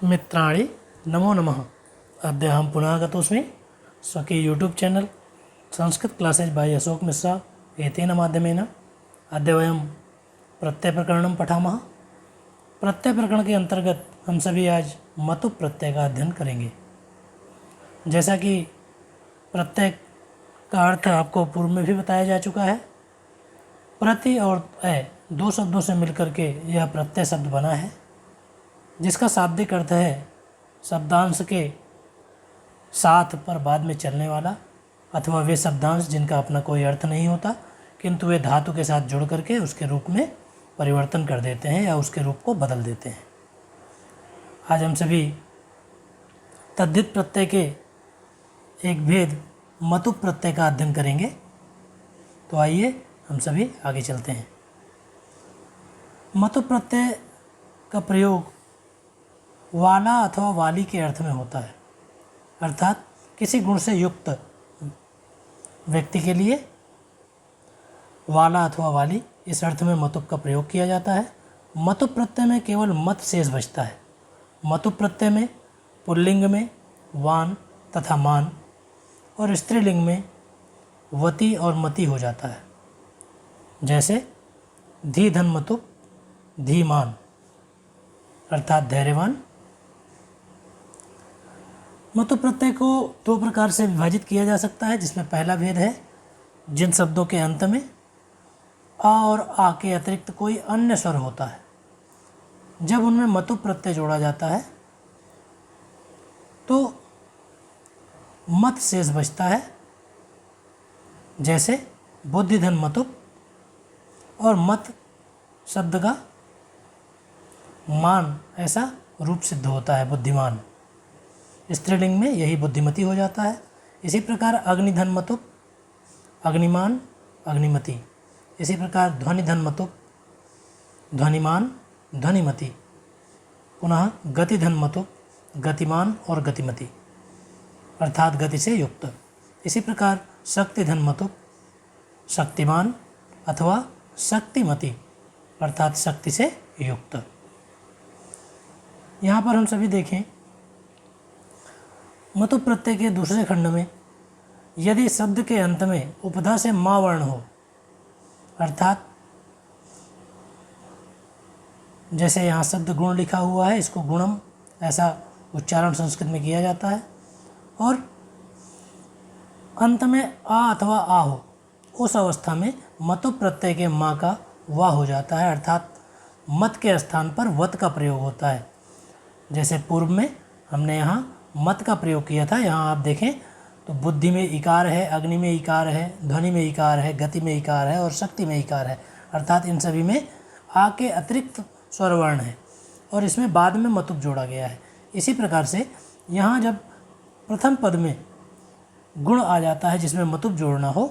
मित्राणि नमो नमः। अद्याहं पुनः आगतोऽस्मि स्वकीय YouTube channel Sanskrit classes by Ashok Mishra एतेन माध्यमेन। अद्य वयं प्रत्ययप्रकरणं पठामः। प्रत्यय प्रकरण के अंतर्गत हम सभी आज मतुप प्रत्यय का अध्ययन करेंगे। जैसा कि प्रत्यय का अर्थ आपको पूर्व में भी बताया जा चुका है। प्रति और अय दो शब्दों से मिलकर के यह प्रत्यय शब्द बना है, जिसका शाब्दिक अर्थ है शब्दांश के साथ पर बाद में चलने वाला, अथवा वे शब्दांश जिनका अपना कोई अर्थ नहीं होता किंतु वे धातु के साथ जुड़ करके उसके रूप में परिवर्तन कर देते हैं या उसके रूप को बदल देते हैं। आज हम सभी तद्धित प्रत्यय के एक भेद मतुप प्रत्यय का अध्ययन करेंगे। तो आइए हम सभी आगे चलते हैं। मतुप प्रत्यय का प्रयोग वाला अथवा वाली के अर्थ में होता है, अर्थात किसी गुण से युक्त व्यक्ति के लिए वाला अथवा वाली इस अर्थ में मतुप का प्रयोग किया जाता है। मतुप प्रत्यय में केवल मत शेष बचता है। मतुप प्रत्यय में पुल्लिंग में वान तथा मान और स्त्रीलिंग में वती और मति हो जाता है। जैसे धी धन मतुप धीमान अर्थात धैर्यवान। मतुप प्रत्यय को दो प्रकार से विभाजित किया जा सकता है, जिसमें पहला भेद है जिन शब्दों के अंत में आ और आ के अतिरिक्त कोई अन्य स्वर होता है, जब उनमें मतुप प्रत्यय जोड़ा जाता है तो मत शेष बचता है। जैसे बुद्धिधन मतुप और मत शब्द का मान ऐसा रूप सिद्ध होता है बुद्धिमान। स्त्रीलिंग में यही बुद्धिमती हो जाता है। इसी प्रकार अग्निधन मतुप अग्निमान अग्निमती। इसी प्रकार ध्वनिधन मतुप ध्वनिमान ध्वनिमती। पुनः गतिधन मतुप गतिमान और गतिमती अर्थात गति से युक्त। इसी प्रकार शक्तिधन मतुप शक्तिमान अथवा शक्तिमती अर्थात शक्ति से युक्त। यहाँ पर हम सभी देखें, मतुप प्रत्यय के दूसरे खंड में यदि शब्द के अंत में उपधा से मा वर्ण हो, अर्थात जैसे यहाँ शब्द गुण लिखा हुआ है, इसको गुणम ऐसा उच्चारण संस्कृत में किया जाता है, और अंत में आ अथवा आ हो, उस अवस्था में मतुप प्रत्यय के मा का वा हो जाता है, अर्थात मत के स्थान पर वत का प्रयोग होता है। जैसे पूर्व में हमने यहाँ मत का प्रयोग किया था। यहाँ आप देखें तो बुद्धि में इकार है, अग्नि में इकार है, ध्वनि में इकार है, गति में इकार है और शक्ति में इकार है, अर्थात इन सभी में आ के अतिरिक्त स्वरवर्ण है और इसमें बाद में मतुप जोड़ा गया है। इसी प्रकार से यहाँ जब प्रथम पद में गुण आ जाता है जिसमें मतुप जोड़ना हो,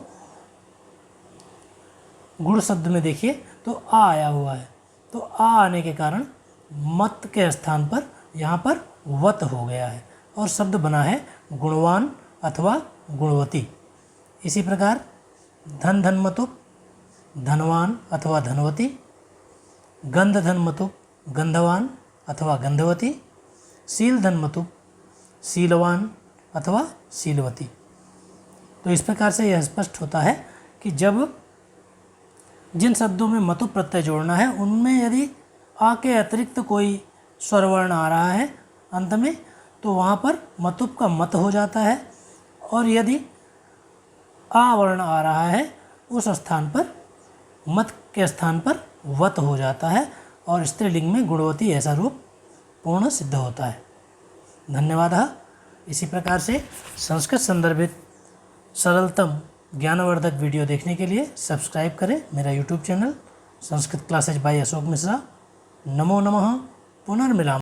गुण शब्द में देखिए तो आ आया हुआ है, तो आ आने के कारण मत के स्थान पर यहाँ पर वत हो गया है और शब्द बना है गुणवान अथवा गुणवती। इसी प्रकार धन धन मतुप धनवान अथवा धनवती। गंध धन मतुप गंधवान अथवा गंधवती। शील धन मतुप शीलवान अथवा शीलवती। तो इस प्रकार से यह स्पष्ट होता है कि जब जिन शब्दों में मतुप प्रत्यय जोड़ना है उनमें यदि आ के अतिरिक्त कोई स्वरवर्ण आ रहा है अंत में, तो वहाँ पर मतुप का मत हो जाता है, और यदि आ वर्ण आ रहा है उस स्थान पर मत के स्थान पर वत हो जाता है और स्त्रीलिंग में गुणवती ऐसा रूप पूर्ण सिद्ध होता है। धन्यवाद। इसी प्रकार से संस्कृत संदर्भित सरलतम ज्ञानवर्धक वीडियो देखने के लिए सब्सक्राइब करें मेरा YouTube channel Sanskrit classes by Ashok Mishra. नमो नमः। पुनर्मिलामः।